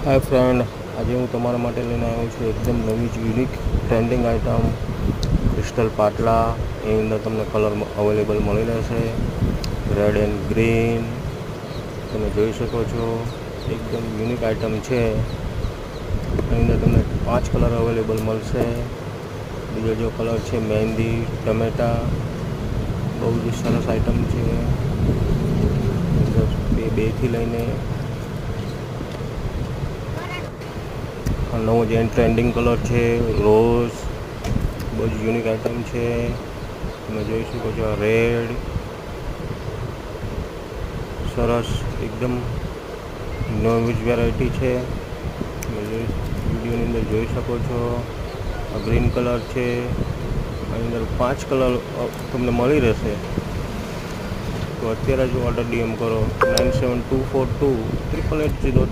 હાય friend, આજે હું તમારા માટે લઈને આવ્યો છું એકદમ નવી જ યુનિક ટ્રેન્ડિંગ આઇટમ ક્રિસ્ટલ પાટલા. એની અંદર તમને કલર અવેલેબલ મળી રહેશે, રેડ એન્ડ ગ્રીન. તમે જોઈ શકો છો એકદમ યુનિક આઇટમ છે. એની અંદર તમને 5 કલર અવેલેબલ મળશે. બીજો જો કલર છે મહેંદી ટમેટા, બહુ જ સરસ આઇટમ છે. બેથી લઈને નવો જે ટ્રેન્ડિંગ કલર છે રોઝ, બહુ જ યુનિક આઇટમ છે. તમે જોઈ શકો છો રેડ, સરસ એકદમ નવી વેરાયટી છે. તમે વિડીયોની અંદર જોઈ શકો છો. આ ગ્રીન કલર છે, આની અંદર 5 કલર તમને મળી રહેશે. તો અત્યારે જ ઓર્ડર ડીએમ કરો 9724238803.